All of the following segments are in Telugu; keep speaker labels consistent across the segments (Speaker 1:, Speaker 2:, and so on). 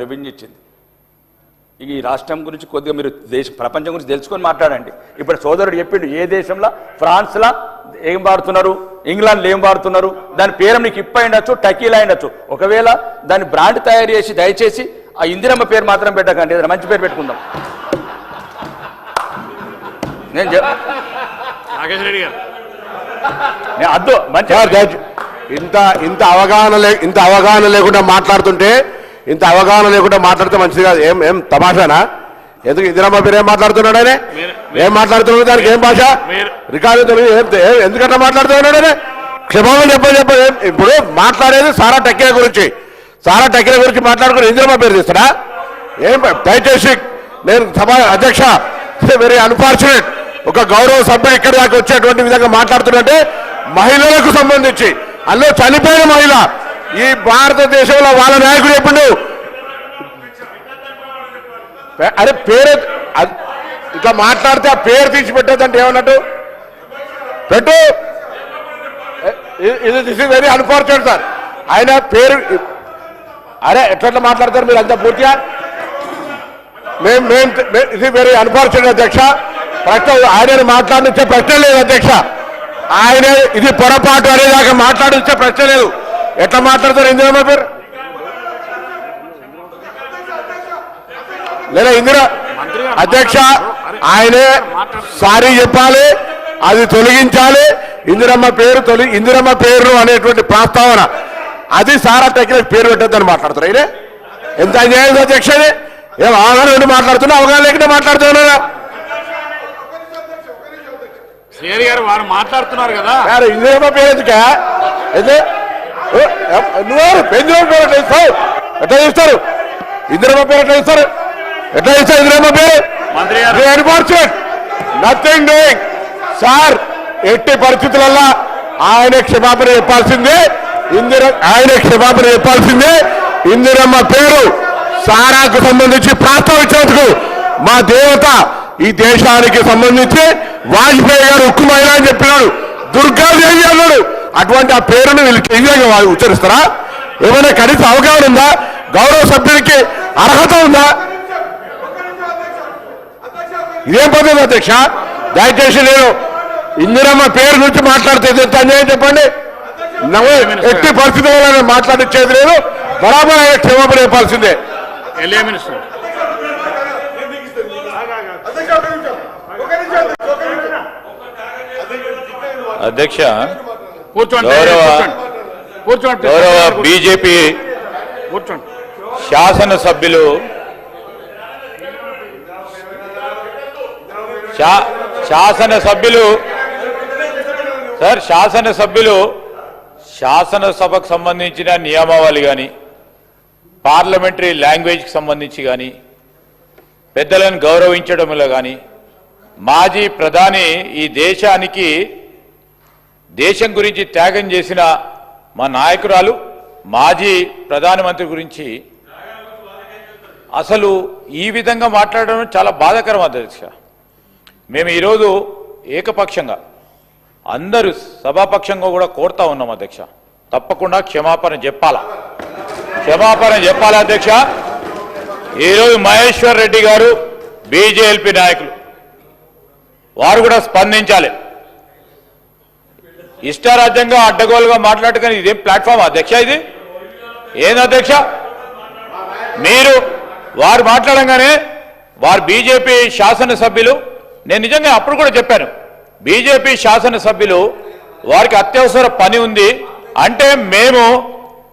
Speaker 1: రెవెన్యూ ఇచ్చింది. ఈ రాష్ట్రం గురించి కొద్దిగా మీరు ప్రపంచం గురించి తెలుసుకొని మాట్లాడండి. ఇప్పుడు సోదరుడు చెప్పిండు ఏ దేశంలో ఫ్రాన్స్లో ఏం వాడుతున్నారు, ఇంగ్లాండ్లో ఏం వాడుతున్నారు, దాని పేరు నీకు ఇప్ప అయిండొచ్చు, టకీలా అయిండొచ్చు. ఒకవేళ దాని బ్రాండ్ తయారు చేసి దయచేసి ఆ ఇందిరమ్మ పేరు మాత్రం పెట్టకండి, ఏదైనా మంచి పేరు పెట్టుకుందాం. నేను
Speaker 2: నాగేశ్వర రెడ్డి గారు
Speaker 1: అద్దు మంచి
Speaker 3: ఇంత అవగాహన లేకుండా మాట్లాడుతుంటే మంచిది కాదు. ఏం తమాషానా? ఎందుకు ఇందిరమ్మ పేరు ఏం మాట్లాడుతున్నాడు ఆయన? ఏం మాట్లాడుతున్నాడు? దానికి ఏం భాష రికార్డు ఎందుకంటే మాట్లాడుతున్నాడు ఆయన? క్షమాపణ చెప్ప ఇప్పుడు మాట్లాడేది సారా టెక్కిల గురించి మాట్లాడుకుని ఇందిరమ్మ పేరు తీస్తాడా? ఏం దయచేసి నేను సభ అధ్యక్ష వెరీ అన్ఫార్చునేట్ ఒక గౌరవ సభ్యుడు ఇక్కడి దాకా వచ్చేటువంటి విధంగా మాట్లాడుతున్నట్టే మహిళలకు సంబంధించి అందులో చనిపోయిన మహిళ ఈ భారతదేశంలో వాళ్ళ నాయకుడు చెప్పిండు. అరే పేరు ఇట్లా మాట్లాడితే ఆ పేరు తీసి పెట్టేదంటే ఏమన్నట్టు పెట్టు. This is very unfortunate sir. ఆయన పేరు అరే ఎట్లా మాట్లాడతారు మీరు అంతా పూర్తిగా? ఇది వెరీ అన్ఫార్చునేట్ అధ్యక్ష. ప్రశ్న ఆయన మాట్లాడించే ప్రశ్న లేదు అధ్యక్ష. ఆయన ఇది పొరపాటు అనేదాకా మాట్లాడించే ప్రశ్న లేదు. ఎట్లా మాట్లాడతారు ఇందిరమ్మ పేరు? లేదా ఇందిరా అధ్యక్ష ఆయనే సారీ చెప్పాలి, అది తొలగించాలి. ఇందిరమ్మ పేరు అనేటువంటి ప్రస్తావన అది సారా టెక్నిక్ పేరు పెట్టద్దని మాట్లాడతారు. అయినా ఎంత అన్యాయం అధ్యక్ష. ఏం అవగాహన ఉండి మాట్లాడుతున్నా, అవగాహన లేకుండా మాట్లాడుతున్నా?
Speaker 2: శ్రీహరి గారు వారు మాట్లాడుతున్నారు కదా.
Speaker 3: ఇందిరమ్మ పేరు ఎందుకా? నువ్వు ఇందిరమ్మ పేరు ఎట్లా ఇస్తావు? ఎట్లా ఇస్తారు ఇందిరమ్మ పేరు? ఎట్లా ఇస్తారు ఇందిరమ్మ పేరు? Nothing doing sir. ఎట్టి పరిస్థితులలో ఆయన క్షమాపణ చెప్పాల్సిందే. ఇందిరమ్మ పేరు సారాకు సంబంధించి ప్రస్తావించినందుకు మా దేవత ఈ దేశానికి సంబంధించి వాజ్పేయి గారు ఉక్కు మహిళ అని చెప్పినాడు, దుర్గాదేవి అన్నాడు. అటువంటి ఆ పేరును వీళ్ళు కేంద్రంగా ఉచ్చరిస్తారా? ఏమైనా కనీస అవగాహన ఉందా? గౌరవ సభ్యునికి అర్హత ఉందా? ఇదేం పద్ధతి అధ్యక్ష? దయచేసి నేను ఇందిరమ్మ పేరు గురించి మాట్లాడితే ఎంత అన్యాయం చెప్పండి. ఎట్టి పరిస్థితుల్లో మాట్లాడించేది లేదు. బరాబర్ ఆయన క్షమాపణ చెప్పాల్సిందే.
Speaker 1: అధ్యక్ష
Speaker 2: కూర్చోండి.
Speaker 1: గౌరవ బీజేపీ శాసనసభ్యులు శాసనసభకు సంబంధించిన నియమావళి కానీ పార్లమెంటరీ లాంగ్వేజ్కి సంబంధించి కానీ పెద్దలను గౌరవించడంలో కానీ మాజీ ప్రధాని ఈ దేశం గురించి త్యాగం చేసిన మా నాయకురాలు మాజీ ప్రధానమంత్రి గురించి అసలు ఈ విధంగా మాట్లాడడం చాలా బాధాకరం అధ్యక్ష. మేము ఈరోజు ఏకపక్షంగా అందరూ సభాపక్షంగా కూడా కోరుతా ఉన్నాం అధ్యక్ష, తప్పకుండా క్షమాపణ చెప్పాలా అధ్యక్ష. ఈరోజు మహేశ్వర్ రెడ్డి గారు బీజేపీ నాయకులు వారు కూడా స్పందించాలి. ఇష్టారాజ్యంగా అడ్డగోలుగా మాట్లాడుకుని ఇదేం ప్లాట్ఫామ్ అధ్యక్ష? ఇది ఏంది అధ్యక్ష? మీరు వారు మాట్లాడంగానే వారు బీజేపీ శాసనసభ్యులు, నేను నిజంగా అప్పుడు కూడా చెప్పాను, బీజేపీ శాసనసభ్యులు వారికి అత్యవసర పని ఉంది అంటే మేము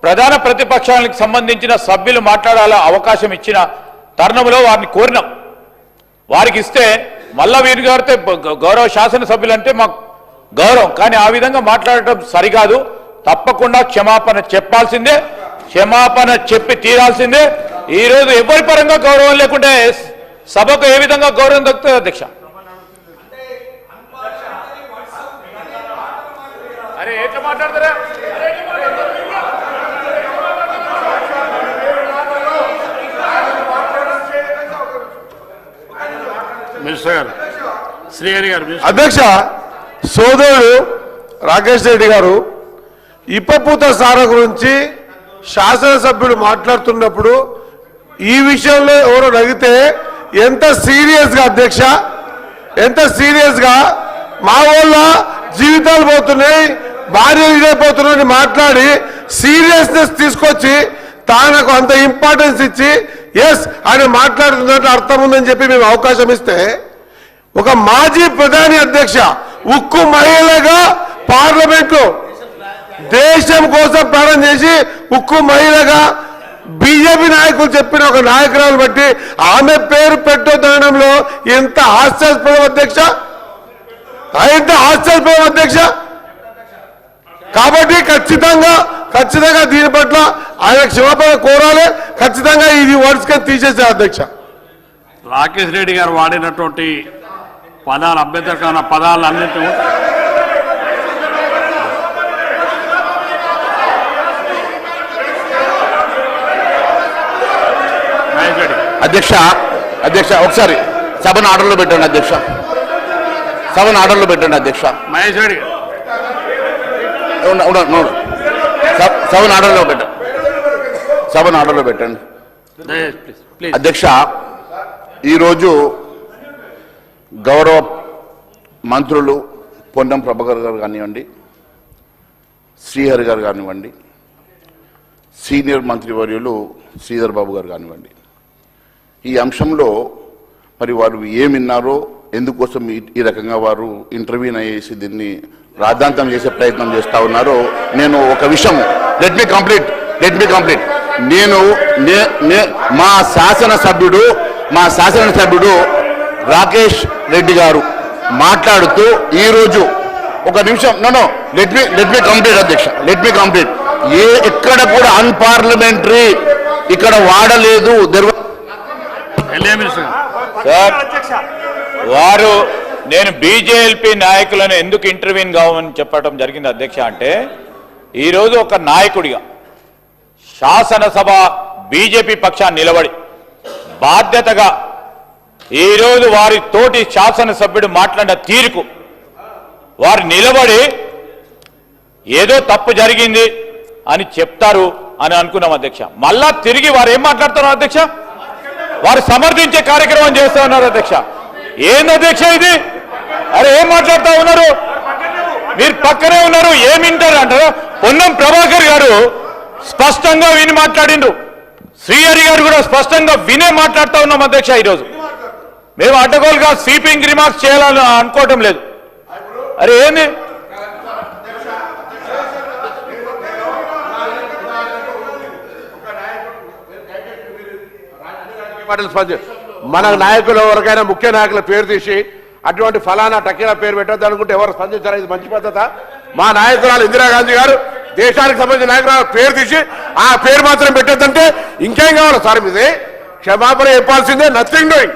Speaker 1: ప్రధాన ప్రతిపక్షాలకు సంబంధించిన సభ్యులు మాట్లాడాల అవకాశం ఇచ్చిన తరుణంలో వారిని కోరినాం. వారికి ఇస్తే మళ్ళా వీరు గారితే గౌరవ శాసనసభ్యులు అంటే మాకు గౌరవం, కానీ ఆ విధంగా మాట్లాడటం సరికాదు. తప్పకుండా క్షమాపణ చెప్పాల్సిందే, క్షమాపణ చెప్పి తీరాల్సిందే. ఈరోజు ఎవరి పరంగా గౌరవం లేకుంటే సభకు ఏ విధంగా గౌరవం దక్కుతుంది అధ్యక్ష? అరే ఎట్లా మాట్లాడతారా?
Speaker 2: శ్రీహరి గారు.
Speaker 3: అధ్యక్ష, సోదరుడు రాకేష్ రెడ్డి గారు ఇప్పపూత సార గురించి శాసనసభ్యుడు మాట్లాడుతున్నప్పుడు ఈ విషయంలో ఎవరో అడిగితే ఎంత సీరియస్గా అధ్యక్ష, ఎంత సీరియస్గా మా వాళ్ళ జీవితాలు పోతున్నాయి, భార్యలు ఇదైపోతున్నాయని మాట్లాడి సీరియస్నెస్ తీసుకొచ్చి తానకు అంత ఇంపార్టెన్స్ ఇచ్చి ఎస్ ఆయన మాట్లాడుతున్నట్టు అర్థం ఉందని చెప్పి మేము అవకాశం ఇస్తే ఒక మాజీ ప్రధాని అధ్యక్ష ఉక్కు మహిళగా పార్లమెంట్లో దేశం కోసం ప్రాణం చేసి ఉక్కు మహిళగా బీజేపీ నాయకులు చెప్పిన ఒక నాయకురాలు బట్టి ఆమె పేరు పెట్టొద్దనడంలో ఎంత హాస్యాస్పదం అధ్యక్ష, ఎంత హాస్యాస్పదం అధ్యక్ష. కాబట్టి ఖచ్చితంగా దీని పట్ల ఆయన క్షమాపణ కోరాలి, ఖచ్చితంగా ఇది వర్డ్స్ కింద తీసేసారు అధ్యక్ష.
Speaker 2: రాకేష్ రెడ్డి గారు వాడినటువంటి పదాలు అభ్యంతరకరమైన పదాలు అన్నింటి
Speaker 4: అధ్యక్ష ఒకసారి సభను ఆర్డర్లో పెట్టండి అధ్యక్ష, సభను ఆర్డర్లో పెట్టండి అధ్యక్ష.
Speaker 2: మహేష్ రెడ్డి
Speaker 4: సభను ఆర్డర్లో పెట్టండి, సభను ఆర్డర్లో పెట్టండి
Speaker 2: ప్లీజ్.
Speaker 4: అధ్యక్ష, ఈరోజు గౌరవ మంత్రులు పొన్నం ప్రభాకర్ గారు కానివ్వండి, శ్రీహరి గారు కానివ్వండి, సీనియర్ మంత్రివర్యులు శ్రీధర్ బాబు గారు కానివ్వండి, ఈ అంశంలో మరి వారు ఏం విన్నారో, ఎందుకోసం ఈ రకంగా వారు ఇంటర్వ్యూన్ అయ్యేసి దీన్ని రాద్ధాంతం చేసే ప్రయత్నం చేస్తూ ఉన్నారో నేను ఒక విషయం లెట్ మీ కంప్లీట్ నేను మా శాసనసభ్యుడు రాకేష్ రెడ్డి గారు మాట్లాడుతూ ఈరోజు ఒక నిమిషం లెట్ మీ కంప్లీట్ అధ్యక్ష, లెట్ మీ కంప్లీట్. ఎక్కడ కూడా అన్పార్లమెంటరీ ఇక్కడ వాడలేదు.
Speaker 1: సార్ వారు నేను బీజేపీ నాయకులను ఎందుకు ఇంటర్వ్యూన్ కావని చెప్పడం జరిగింది అధ్యక్ష అంటే, ఈరోజు ఒక నాయకుడిగా శాసనసభ బీజేపీ పక్షాన్ని నిలబడి బాధ్యతగా ఈరోజు వారి తోటి శాసనసభ్యుడు మాట్లాడిన తీరుకు వారు నిలబడి ఏదో తప్పు జరిగింది అని చెప్తారు అని అనుకున్నాం అధ్యక్ష. మళ్ళా తిరిగి వారు ఏం మాట్లాడుతున్నారు అధ్యక్ష, వారు సమర్థించే కార్యక్రమం చేస్తూ ఉన్నారు అధ్యక్ష. ఏంది అధ్యక్ష ఇది? అరే ఏం మాట్లాడుతూ ఉన్నారు మీరు? పక్కనే ఉన్నారు, ఏం వింటారు అంటారు. పొన్నం ప్రభాకర్ గారు స్పష్టంగా విని మాట్లాడిండు, శ్రీహరి గారు కూడా స్పష్టంగా వినే మాట్లాడుతూ ఉన్నాం అధ్యక్ష. ఈరోజు మేము అడ్డగోలుగా స్వీపింగ్ రిమార్క్స్ చేయాలని అనుకోవటం లేదు. అరే ఏంది
Speaker 3: మన నాయకులు ఎవరికైనా ముఖ్య నాయకుల పేరు తీసి అటువంటి ఫలానా టకీలా పేరు పెట్టద్దు అనుకుంటే ఎవరు స్పందించారు? ఇది మంచి పద్ధత? మా నాయకురాలు ఇందిరాగాంధీ గారు దేశానికి సంబంధించిన నాయకురాలు పేరు తీసి ఆ పేరు మాత్రం పెట్టద్దంటే ఇంకేం కావాలి సార్? మీదే క్షమాపణ చెప్పాల్సిందే, నథింగ్ డూయింగ్.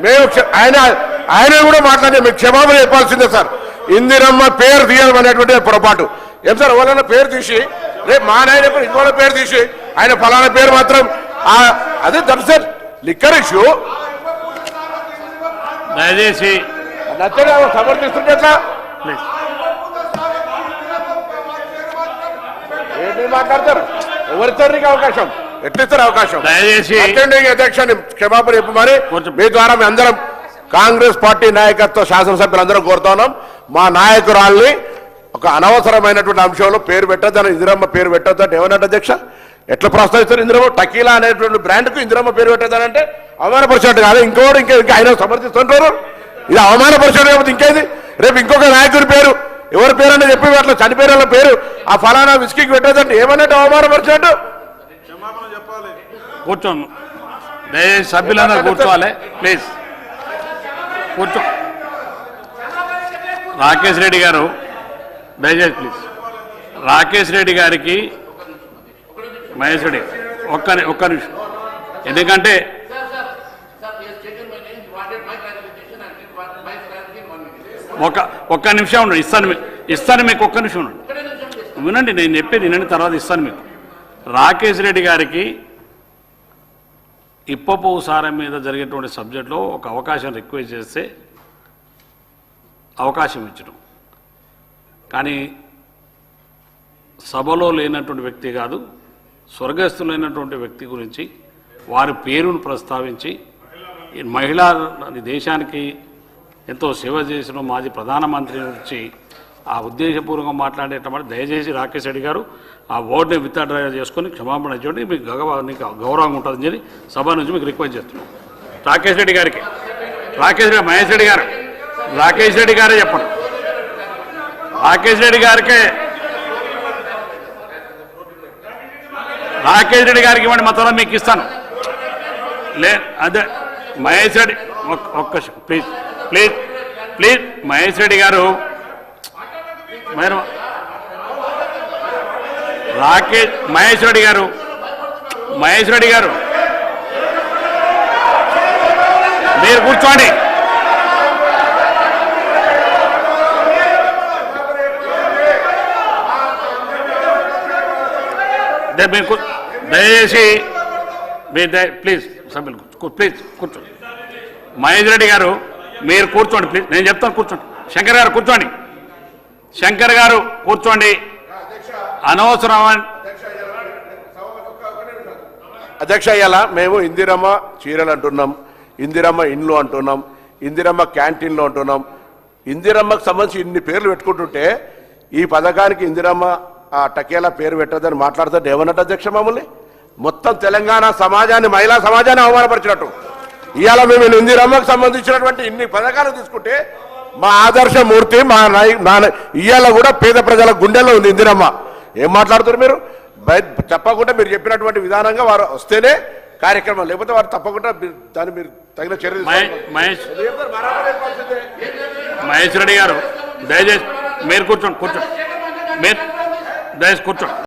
Speaker 3: మేము ఆయన కూడా మాట్లాడే మీకు క్షమాపణ చెప్పాల్సిందే సార్. ఇందిరమ్మ పేరు తీయడం అనేటువంటి పొరపాటు. ఏం సార్, ఎవరైనా పేరు తీసి రేపు మా నాయన ఇంకోళ్ళ పేరు తీసి ఆయన ఫలానా పేరు మాత్రం అదే దట్స్ ఇట్. లిక్కర్ ఇష్యూ
Speaker 2: దయచేసి
Speaker 3: నచ్చగా సమర్థిస్తుంటే ఎట్లా ఏంటి మాట్లాడతారు? ఎవరిస్తారు నీకు అవకాశం? ఎట్లిస్తారు అవకాశం?
Speaker 2: దయచేసి
Speaker 3: అధ్యక్షుని క్షమాపణ చెప్పమని మీ ద్వారా మీ అందరం కాంగ్రెస్ పార్టీ నాయకత్వ శాసనసభ్యులందరం కోరుతా ఉన్నాం. మా నాయకురాల్ని ఒక అనవసరమైనటువంటి అంశంలో పేరు పెట్టద్దని, ఇందిరమ్మ పేరు పెట్టద్దంటే ఏమన్నట్టు అధ్యక్ష? ఎట్లా ప్రస్తావిస్తారు? ఇందిరమ్మ టకీలా అనేటువంటి బ్రాండ్కు ఇందిరమ్మ పేరు పెట్టద్దానంటే అవమానపరిచినట్టు కాదు. ఇంకా ఆయన సమర్థిస్తుంటారు. ఇది అవమానపరిచడం లేకపోతే ఇంకేది? రేపు ఇంకొక నాయకుడి పేరు ఎవరి పేరు అని చెప్పి అట్లా చనిపోయిన వాళ్ళ పేరు ఆ ఫలానా విస్కీకి పెట్టద్దంటే ఏమన్నట్టు అవమానపరిచినట్టు?
Speaker 2: కూర్చోండి దయచేసి సభ్యులందరూ కూర్చోవాలి ప్లీజ్. కూర్చో. రాకేష్ రెడ్డి గారు దయచేసి ప్లీజ్. రాకేష్ రెడ్డి గారికి మహేష్ రెడ్డి ఒక్క నిమిషం, ఎందుకంటే ఒక్క నిమిషం ఉండండి, ఇస్తాను మీకు ఒక్క నిమిషం ఉండండి, వినండి నేను చెప్పేది వినండి, తర్వాత ఇస్తాను మీకు. రాకేష్ రెడ్డి గారికి ఇప్పపు సారం మీద జరిగేటువంటి సబ్జెక్టులో ఒక అవకాశం రిక్వెస్ట్ చేస్తే అవకాశం ఇచ్చడం, కానీ సభలో లేనటువంటి వ్యక్తి కాదు, స్వర్గస్థులైనటువంటి వ్యక్తి గురించి వారి పేరును ప్రస్తావించి ఈ మహిళా దేశానికి ఎంతో సేవ చేసిన మాజీ ప్రధానమంత్రి నుంచి ఆ ఉద్దేశపూర్వకంగా మాట్లాడేటప్పుడు దయచేసి రాకేష్ రెడ్డి గారు ఆ ఓటుని విత్డ్రా చేసుకొని క్షమాపణ ఇచ్చేయండి, మీకు గౌరవంగా ఉంటుందని చెప్పి సభ నుంచి మీకు రిక్వెస్ట్ చేస్తున్నాం. రాకేష్ రెడ్డి గారికి, మహేష్ రెడ్డి గారు, రాకేష్ రెడ్డి గారే చెప్పండి. రాకేష్ రెడ్డి గారికి ఇవ్వండి, మా త్వరలో మీకు ఇస్తాను. అదే మహేష్ రెడ్డి ఒక్క ప్లీజ్ మహేష్ రెడ్డి గారు, మహేష్ రెడ్డి గారు మీరు కూర్చోండి. దయచేసి ప్లీజ్ సభ్యులు ప్లీజ్ కూర్చోండి. మహేష్ రెడ్డి గారు మీరు కూర్చోండి ప్లీజ్, నేను చెప్తాను కూర్చోండి. శంకర్ గారు కూర్చోండి, అనవసరం.
Speaker 3: అధ్యక్ష, ఇలా మేము ఇందిరమ్మ చీరలు అంటున్నాం, ఇందిరమ్మ ఇండ్లు అంటున్నాం, ఇందిరమ్మ క్యాంటీన్లు అంటున్నాం. ఇందిరమ్మకు సంబంధించి ఇన్ని పేర్లు పెట్టుకుంటుంటే ఈ పథకానికి ఇందిరమ్మ ఆ టకేలా పేరు పెట్టదని మాట్లాడుతుంటే ఏమన్నట్టు అధ్యక్ష? మమ్మల్ని మొత్తం తెలంగాణ సమాజాన్ని, మహిళా సమాజాన్ని అవమానపరిచినట్టు. ఇవాళ మేము ఇందిరమ్మకు సంబంధించినటువంటి ఇన్ని పథకాలు తీసుకుంటే మా ఆదర్శమూర్తి, ఇవాళ కూడా పేద ప్రజల గుండెల్లో ఉంది ఇందిరమ్మ. ఏం మాట్లాడుతున్నారు మీరు? తప్పకుండా మీరు చెప్పినటువంటి విధానంగా వారు వస్తేనే కార్యక్రమం, లేకపోతే వారు తప్పకుండా దాన్ని మీరు తగిన చర్య.
Speaker 2: మహేష్ రెడ్డి గారు దయచేసి మీరు కూర్చోండి, మీరు దయచేసి కూర్చోండి.